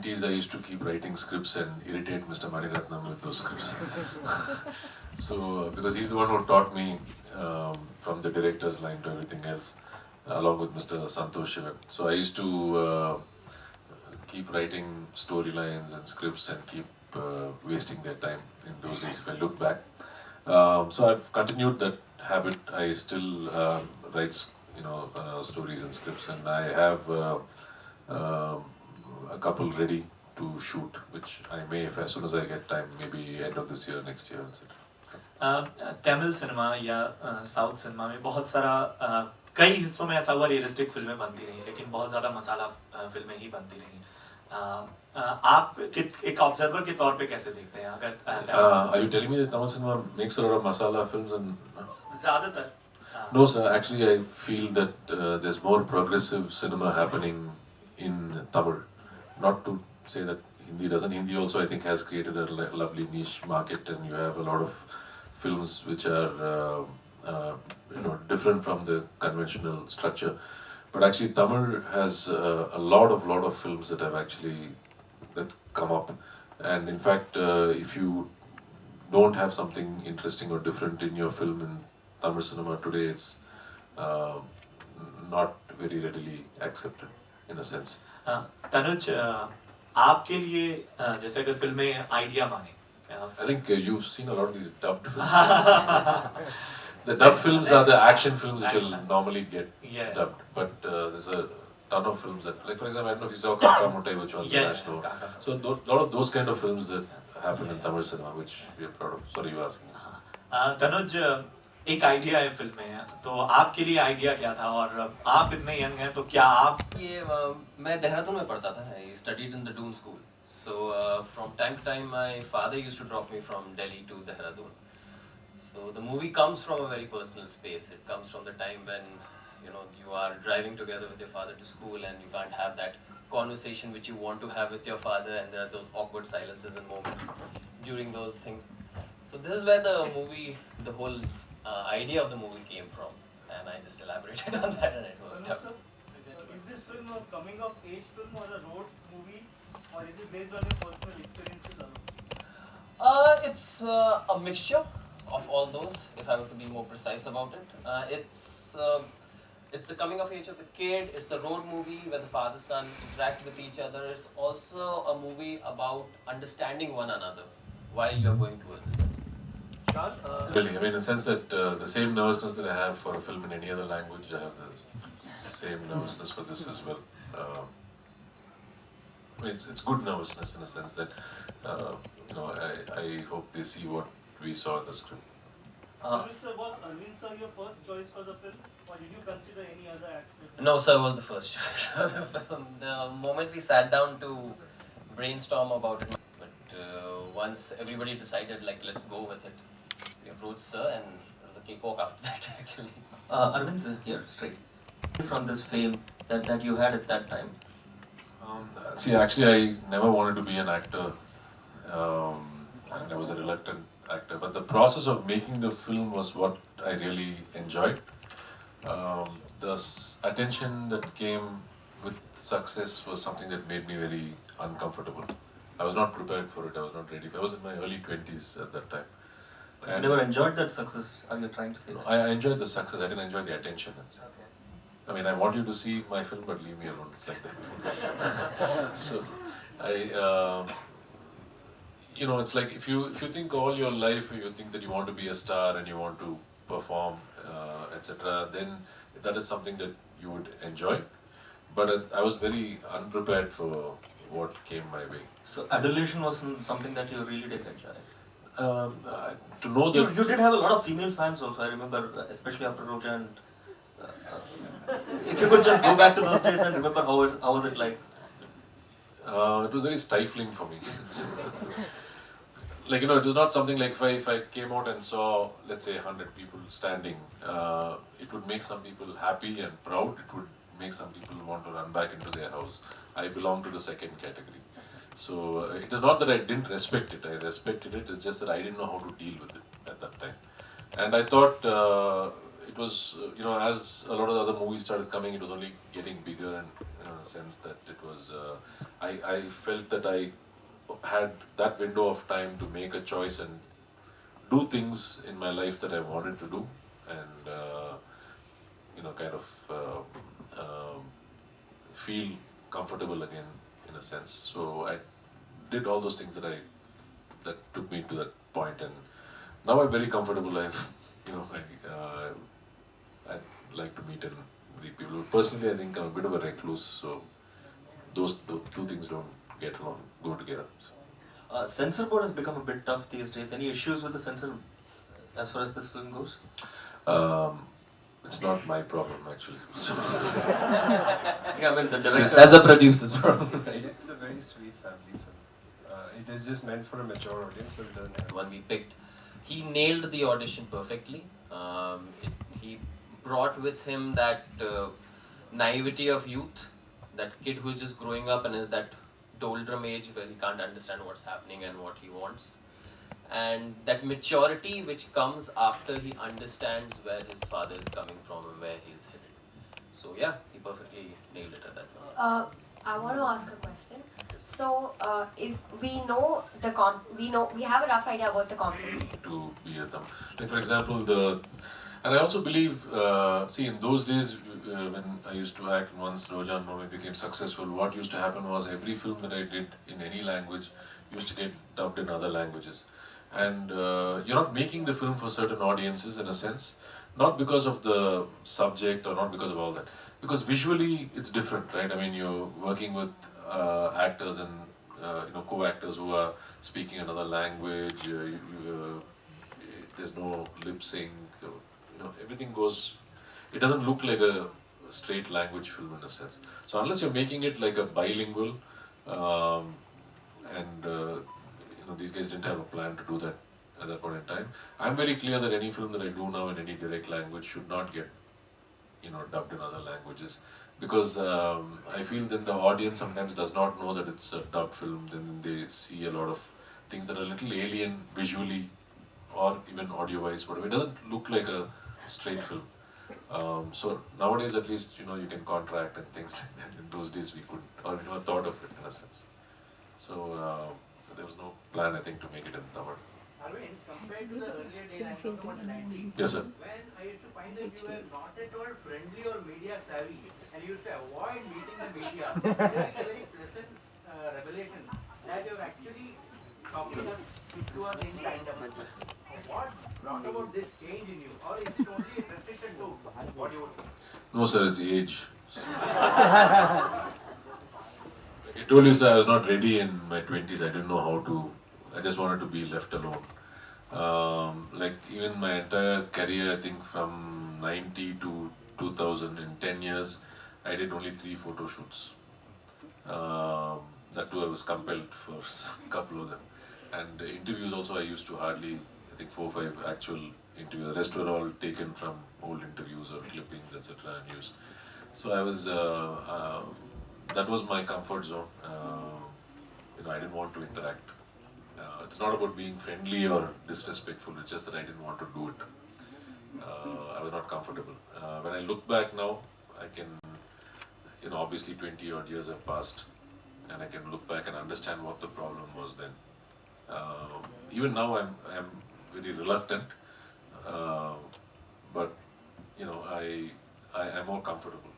20s, I used to keep writing scripts and irritate Mr. Maniratnam with those scripts. So, because he's the one who taught me from the director's line to everything else, along with Mr. Santosh Shivan. So I used to keep writing storylines and scripts and keep wasting their time in those days if I look back. So I've continued that habit. I still write, stories and scripts, and I have a couple ready to shoot, which I may, if as soon as I get time, maybe end of this year, next year, etc. Tamil cinema या south cinema में बहुत सारा कई हिस्सों में ऐसा हुआ realistic फिल्में बनती रही, लेकिन बहुत ज़्यादा मसाला फिल्में ही बनती रही. आप एक ऑब्जर्वर के तौर पे कैसे देखते हैं? अगर Are you telling me that Tamil cinema makes a lot of masala films and? ज़्यादातर. No, sir. Actually, I feel that there's more progressive cinema happening in Tamil. Not to say that Hindi doesn't. Hindi also, I think, has created a lovely niche market, and you have a lot of films which are, different from the conventional structure. But actually, Tamil has a lot of films that have actually that come up, and in fact, if you don't have something interesting or different in your film in Tamil cinema today, it's not very readily accepted in a sense. Tanuj, आपके लिए जैसे अगर फिल्में idea माने, I think you've seen a lot of these dubbed films. The dubbed films are the action films which will normally get dubbed, but there's a ton of films that, like for example, I don't know if you saw Kaka Mutai, which was national. So a lot of those kind of films that happen in Tamil cinema, which we are proud of. Sorry, you were asking. Tanuj, एक idea है film में, तो आपके लिए idea क्या था? और आप इतने यंग हैं, तो क्या आप मैं देहरादून में पढ़ता था. I studied in the Doon school. So from time to time, my father used to drop me from Delhi to Dehradun. So the movie comes from a very personal space. It comes from the time when you are driving together with your father to school, and you can't have that conversation which you want to have with your father, and there are those awkward silences and moments during those things. So this is where the whole idea of the movie came from, and I just elaborated on that, and it worked out. Is this film a coming of age film or a road movie, or is it based on your personal experiences alone? It's a mixture of all those, if I were to be more precise about it. It's the coming of age of the kid, it's a road movie where the father and son interact with each other. It's also a movie about understanding one another while you're going towards it. Really, I mean, in the sense that the same nervousness that I have for a film in any other language, I have the same nervousness for this as well. I mean, it's good nervousness in a sense that, I hope they see what we saw in the script. Sir, was Arvind sir your first choice for the film, or did you consider any other actor? No, sir was the first choice of the film. The moment we sat down to brainstorm about it, but once everybody decided, like, let's go with it, we approached sir, and it was a cakewalk after that, actually. Arvind, here, straight. From this fame that you had at that time? See, actually, I never wanted to be an actor, and I was a reluctant actor. But the process of making the film was what I really enjoyed. The attention that came with success was something that made me very uncomfortable. I was not prepared for it. I was not ready. I was in my early 20s at that time. You never enjoyed that success? Are you trying to say that? I enjoyed the success. I didn't enjoy the attention. I mean, I want you to see my film, but leave me alone. It's like that. So, it's like if you think all your life, you think that you want to be a star and you want to perform, etc., then that is something that you would enjoy. But I was very unprepared for what came my way. So adulation was something that you really did enjoy? To know that... You did have a lot of female fans also, I remember, especially after Roja. And if you could just go back to those days and remember how was it like? It was very stifling for me. Like, it was not something like if I came out and saw, let's say, 100 people standing, it would make some people happy and proud. It would make some people want to run back into their house. I belong to the second category. So it is not that I didn't respect it. I respected it. It's just that I didn't know how to deal with it at that time. And I thought it was, as a lot of the other movies started coming, it was only getting bigger, and in a sense that it was, I felt that I had that window of time to make a choice and do things in my life that I wanted to do, and kind of feel comfortable again in a sense. So I did all those things that took me to that point, and now I'm very comfortable. I like to meet and meet people. Personally, I think I'm a bit of a recluse, so those two things don't go together. Censor board has become a bit tough these days. Any issues with the censor as far as this film goes? It's not my problem actually. So, Yeah, I mean the director. As a producer's problem, right? It's a very sweet family film. It is just meant for a mature audience, but it doesn't have. One we picked, he nailed the audition perfectly. He brought with him that naivety of youth, that kid who's just growing up and is that doldrum age where he can't understand what's happening and what he wants, and that maturity which comes after he understands where his father is coming from and where he's headed. So yeah, he perfectly nailed it at that point. I want to ask a question. So, we have a rough idea about the complexity. to be a Tamil. Like for example, and I also believe, see, in those days when I used to act, once Rojan Mami became successful, what used to happen was every film that I did in any language used to get dubbed in other languages. And you're not making the film for certain audiences in a sense, not because of the subject or not because of all that, because visually it's different, right? I mean, you're working with actors and co-actors who are speaking another language. There's no lip sync. Everything goes. It doesn't look like a straight language film in a sense. So unless you're making it like a bilingual, and these guys didn't have a plan to do that at that point in time. I'm very clear that any film that I do now in any direct language should not get dubbed in other languages, because I feel then the audience sometimes does not know that it's a dubbed film. Then they see a lot of things that are a little alien visually or even audio-wise, whatever. It doesn't look like a straight film. So nowadays, at least, you can contract and things like that. In those days, we couldn't, or we never thought of it in a sense. So there was no plan, I think, to make it in Tamil. Arvind, compared to the earlier days, I'm talking about the 90s. Yes, sir. When I used to find that you were not at all friendly or media savvy, and you used to avoid meeting the media, there is a very pleasant revelation that you're actually talking us to us in kind of. What brought about this change in you, or is it only restricted to Bollywood? No, sir, it's age. I told you, sir, I was not ready in my 20s. I didn't know how to. I just wanted to be left alone. Like even my entire career, I think from 90 to 2000, in 10 years, I did only 3 photo shoots. That too, I was compelled for a couple of them. And interviews also, I used to hardly, I think 4 or 5 actual interviews. The rest were all taken from old interviews or clippings, etc. and used. So I was, that was my comfort zone. I didn't want to interact. It's not about being friendly or disrespectful, it's just that I didn't want to do it. I was not comfortable. When I look back now, I can, obviously 20 odd years have passed, and I can look back and understand what the problem was then. Even now I'm very reluctant, but I'm more comfortable.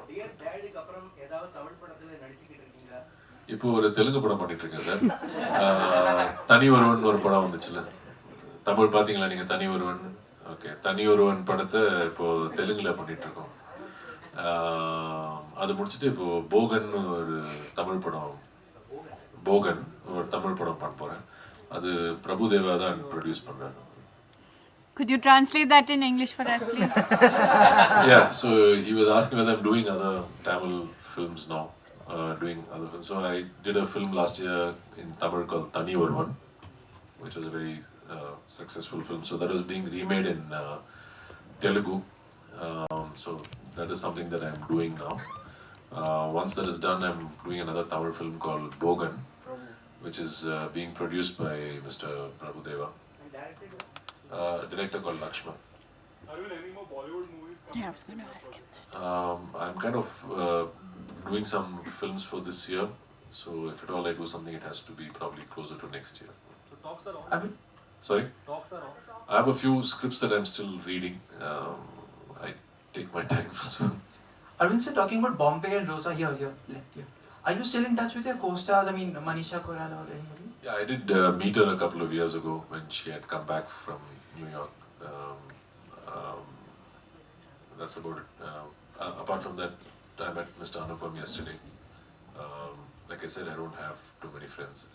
Dear Dad, அப்புறம் ஏதாவது தமிழ் படத்துல நடிச்சிட்டு இருக்கீங்களா? இப்போ ஒரு தெலுங்கு படம் பண்ணிட்டு இருக்கேன் சார். தனி ஒருவன் ஒரு படம் வந்துச்சுல, தமிழ் பார்த்தீங்களா நீங்கள்? தனி ஒருவன். ஓகே, தனி ஒருவன் படத்தை இப்போ தெலுங்குல பண்ணிட்டு இருக்கோம். அது முடிச்சுட்டு இப்போ போகன் ஒரு தமிழ் படம், போகன் ஒரு தமிழ் படம் பண்ண போகிறேன். அது பிரபுதேவா தான் ப்ரொடியூஸ் பண்ணுறாரு. Could you translate that in English for us, please? Yeah, so he was asking whether I'm doing other Tamil films now. Doing other films. So I did a film last year in Tamil called Thani Oruvan, which was a very successful film. So that was being remade in Telugu. So that is something that I'm doing now. Once that is done, I'm doing another Tamil film called Bogan, which is being produced by Mr. Prabhudeva. And directed Director called Lakshman. Are you any more Bollywood movies? Yeah, I was going to ask him that. I'm kind of doing some films for this year. So if at all I do something, it has to be probably closer to next year. So talks are on. I mean, Sorry? Talks are on. I have a few scripts that I'm still reading. I take my time. So. Arvind sir, talking about Bombay and Rosa here, left here. Are you still in touch with your co-stars? I mean, Manisha Koirala or anybody? Yeah, I did meet her a couple of years ago when she had come back from New York. That's about it. Apart from that, I met Mr. Anupam yesterday. Like I said, I don't have too many friends.